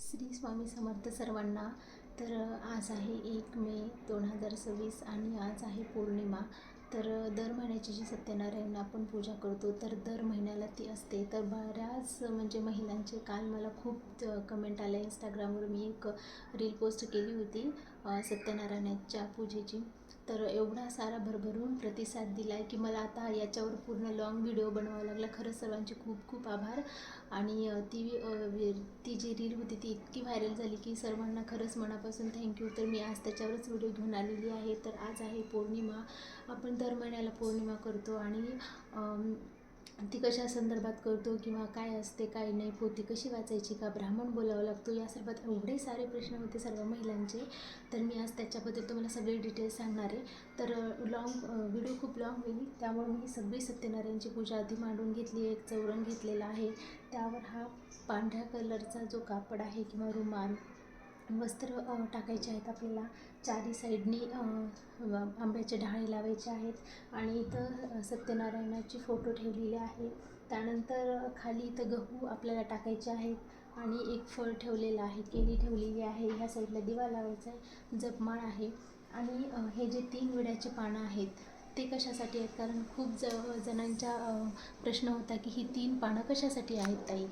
श्री स्वामी समर्थ सर्वांना. तर आज आहे 1 मे 2026 आणि आज आहे पौर्णिमा. तर दर महिन्याची जी सत्यनारायण आपण पूजा करतो तर दर महिन्याला ती असते. तर बऱ्याच म्हणजे महिलांचे काल मला खूप कमेंट आल्या. इंस्टाग्रामवर मी एक रील पोस्ट केली होती सत्यनारायणाच्या पूजेची. तर एवढा सारा भरभरून प्रतिसाद दिला आहे की मला आता याच्यावर पूर्ण लॉंग व्हिडिओ बनवावा लागला. खरंच सर्वांचे खूप खूप आभार. आणि ती जी रील होती ती इतकी व्हायरल झाली की सर्वांना खरंच मनापासून थँक्यू. तर मी आज त्याच्यावरच व्हिडिओ घेऊन आलेली आहे. तर आज आहे पौर्णिमा. आपण दर महिन्याला पौर्णिमा करतो आणि ती कशा संदर्भात करतो किंवा काय असते काय नाही, पोथी कशी वाचायची, का ब्राह्मण बोलावं लागतो, या सर्वात एवढे सारे प्रश्न होते सर्व महिलांचे. तर मी आज त्याच्याबद्दल तुम्हाला सगळे डिटेल्स सांगणार आहे. तर व्हिडिओ खूप लॉंग होईल, त्यामुळे मी सगळी सत्यनारायणची पूजा आधी मांडून घेतली. एक चौरंग घेतलेला आहे, त्यावर हा पांढऱ्या कलरचा जो कापड आहे किंवा रुमाल वस्त्र टाकायचे आहेत आपल्याला. चारी साईडनी आंब्याचे डहाळे लावायचे आहेत आणि इथं सत्यनारायणाची फोटो ठेवलेले आहे. त्यानंतर खाली इथं गहू आपल्याला टाकायचे आहेत आणि एक फळ ठेवलेलं आहे, केळी ठेवलेली आहे. ह्या साईडला दिवा लावायचा आहे, जपमाळ आहे. आणि हे जे 3 विड्याचे पानं आहेत ते कशासाठी आहेत, कारण खूप जणांचा प्रश्न होता की ही 3 पानं कशासाठी आहेत ताई.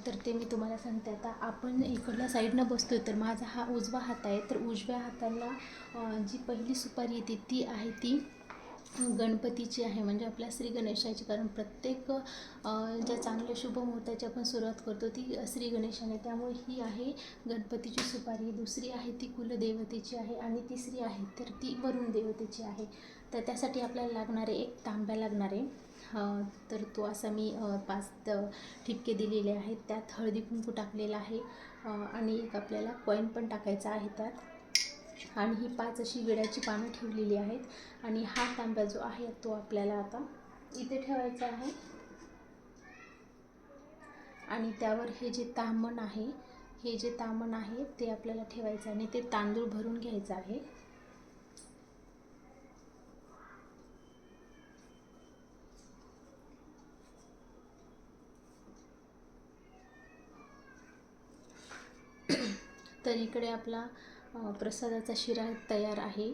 तर ते मी तुम्हाला सांगते. आता आपण इकडल्या साईडनं बसतो आहे, तर माझा हा उजवा हात आहे. तर उजव्या हाताला जी पहिली सुपारी येते ती आहे ती गणपतीची आहे, म्हणजे आपल्या श्री गणेशाची. कारण प्रत्येक ज्या चांगल्या शुभ मुहूर्ताची आपण सुरुवात करतो ती श्री गणेशाने, त्यामुळे ही आहे गणपतीची सुपारी. दुसरी आहे ती कुलदेवतेची आहे आणि तिसरी आहे तर ती वरुण देवतेची आहे. तर त्यासाठी आपल्याला लागणारे एक तांब्या लागणार आहे. तर तो असा मी 5 ठिपके दिलेले आहेत. त्यात हळदी कुंकू टाकलेला आहे आणि एक आपल्याला कॉईन पण टाकायचा आहे त्यात. आणि ही 5 अशी विड्याची पानं ठेवलेली आहेत आणि हा तांब्या जो आहे तो आपल्याला आता इथे ठेवायचा आहे. आणि त्यावर हे जे ताम्हण आहे ते आपल्याला ठेवायचं आणि ते तांदूळ भरून घ्यायचं आहे. तर इकडे आपला प्रसादाचा शिरा तयार आहे.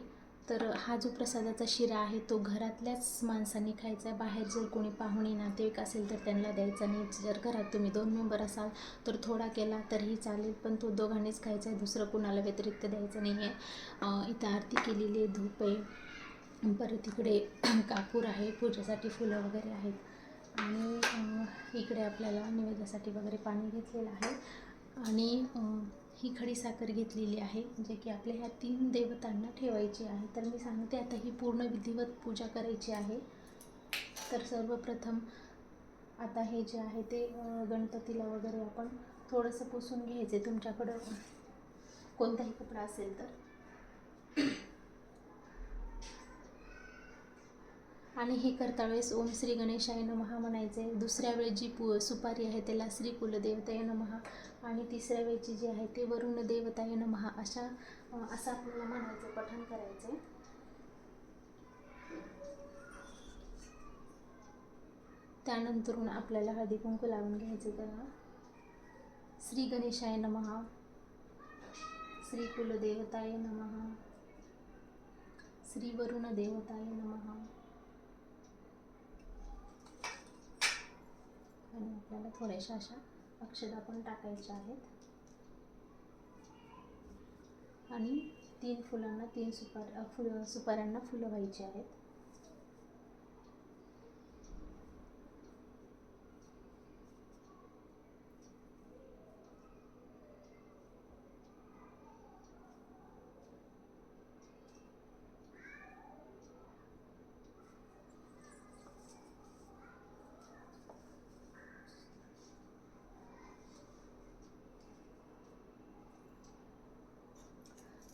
तर हा जो प्रसादाचा शिरा आहे तो घरातल्याच माणसांनी खायचा आहे. बाहेर जर कोणी पाहुणे नातेवाईक असेल तर त्यांना द्यायचा नाही. जर घरात तुम्ही 2 मेंबर असाल तर थोडा केला तरीही चालेल, पण तो दोघांनीच खायचा आहे, दुसरं कोणाला व्यतिरिक्त द्यायचं नाही आहे. इथं आरती केलेली आहे, धूप आहे, परत इकडे कापूर आहे, पूजेसाठी फुलं वगैरे आहेत आणि इकडे आपल्याला नैवेद्यासाठी वगैरे पाणी घेतलेलं आहे. आणि ही खडीसाखर घेतलेली आहे, जे की आपल्या ह्या 3 देवतांना ठेवायची आहे. तर मी सांगते आता ही पूर्ण विधिवत पूजा करायची आहे. तर सर्वप्रथम आता हे जे आहे ते गणपतीला वगैरे आपण थोडंसं पुसून घ्यायचे, तुमच्याकडं कोणताही कपडा असेल तर. आणि हे करता वेळेस ओम श्री गणेशाय नमः म्हणायचे. दुसऱ्या वेळेस जी सुपारी आहे त्याला श्री कुलदेवताय नमः आणि तिसऱ्या वेळेची जी आहे ते वरुण देवताय नमः असं आपल्याला म्हणायचं, पठण करायचं. त्यानंतरून आपल्याला हळदी कुंकू लावून घ्यायचं. त्याला श्री गणेशाय नमः, श्री कुलदेवताय नमः, श्री वरुण देवताय नमः. आणि आपल्याला थोड्याशा अशा अक्षता पण टाकायच्या आहेत. आणि 3 फुलांना 3 सुपाऱ्यांना फुलं व्हायची आहेत.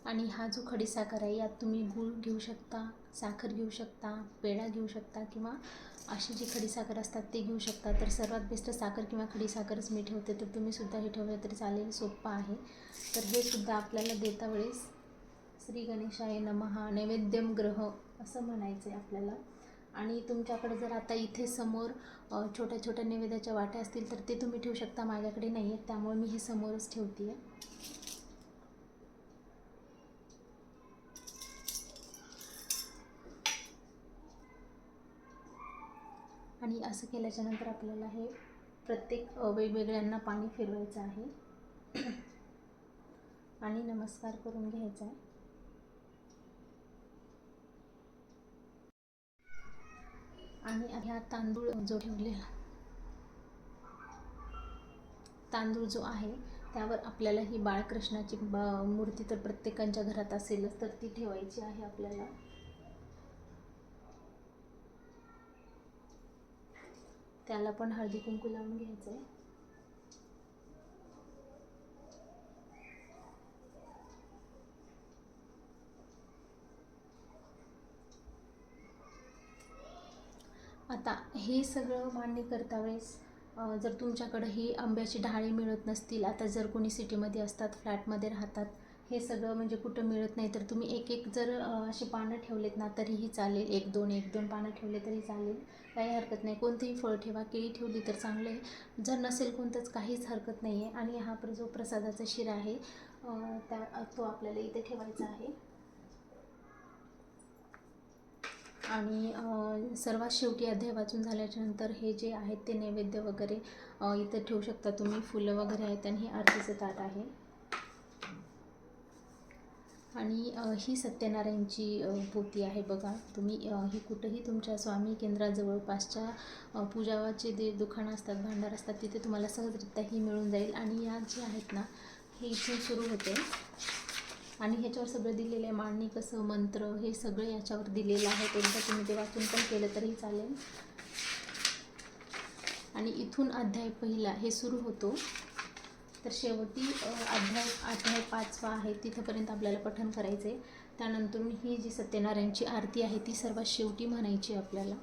आणि हा जो खडीसाखर आहे यात तुम्ही गूळ घेऊ शकता, साखर घेऊ शकता, पेढा घेऊ शकता किंवा अशी जी खडीसाखर असतात ते घेऊ शकता. तर सर्वात बेस्ट साखर किंवा खडीसाखरच मी ठेवते, तर तुम्ही सुद्धा हे ठेवलं तरी चालेल, सोपं आहे. तर हे सुद्धा आपल्याला देता वेळेस श्री गणेशाय नमः नैवेद्यम ग्रह असं म्हणायचं आहे आपल्याला. आणि तुमच्याकडे जर आता इथे समोर छोट्या छोट्या नैवेद्याच्या वाट्या असतील तर ते तुम्ही ठेवू शकता. माझ्याकडे नाही आहेत त्यामुळे मी हे समोरच ठेवते आहे. आणि असं केल्याच्यानंतर आपल्याला हे प्रत्येक वेगवेगळ्यांना पाणी फिरवायचं आहे आणि नमस्कार करून घ्यायचा आहे. आणि ह्या तांदूळ जो आहे त्यावर आपल्याला ही बाळकृष्णाची मूर्ती तर प्रत्येकाच्या घरात असेलच तर ती ठेवायची आहे आपल्याला. त्याला पण हळदी कुंकू लावून घ्यायचं आहे. आता हे सगळं मांडणी करता वेळेस जर तुमच्याकडं ही आंब्याची डहाळी मिळत नसतील, आता जर कोणी सिटीमध्ये असतात, फ्लॅटमध्ये राहतात, हे सगळं म्हणजे कुठं मिळत नाही, तर तुम्ही एक एक जर असे पानं ठेवलेत ना तरीही चालेल. एक दोन पानं ठेवले तरी चालेल, काही हरकत नाही. कोणतेही फळ ठेवा, केळी ठेवली तर चांगलं आहे. जर नसेल कोणतंच काहीच हरकत नाही आहे. आणि हा जो प्रसादाचा शिरा आहे तो आपल्याला इथे ठेवायचा आहे. आणि सर्वात शेवटी अध्याय वाचून झाल्याच्यानंतर हे जे आहेत ते नैवेद्य वगैरे इथं ठेवू शकता तुम्ही. फुलं वगैरे आहेत आणि हे आरतीचं ताट आहे. आणि ही सत्यनारायणची पोथी आहे बघा. तुम्ही ही कुठंही तुमच्या स्वामी केंद्राजवळपासच्या पूजावाचे दुकानं असतात, भांडार असतात, तिथे तुम्हाला सहजरित्या ही मिळून जाईल. आणि या जे आहेत ना हे इथून सुरू होते आणि ह्याच्यावर सगळं दिलेलं आहे. मांडणी कसं, मंत्र हे सगळं याच्यावर दिलेलं आहे. एकदा तुम्ही ते वाचून पण केलं तरी चालेल. आणि इथून अध्याय पहिला हे सुरू होतो तर शेवटी अध्याय 5वा आहे तिथंपर्यंत आपल्याला पठण करायचं आहे. त्यानंतर ही जी सत्यनारायणची आरती आहे ती सर्वात शेवटी म्हणायची आपल्याला.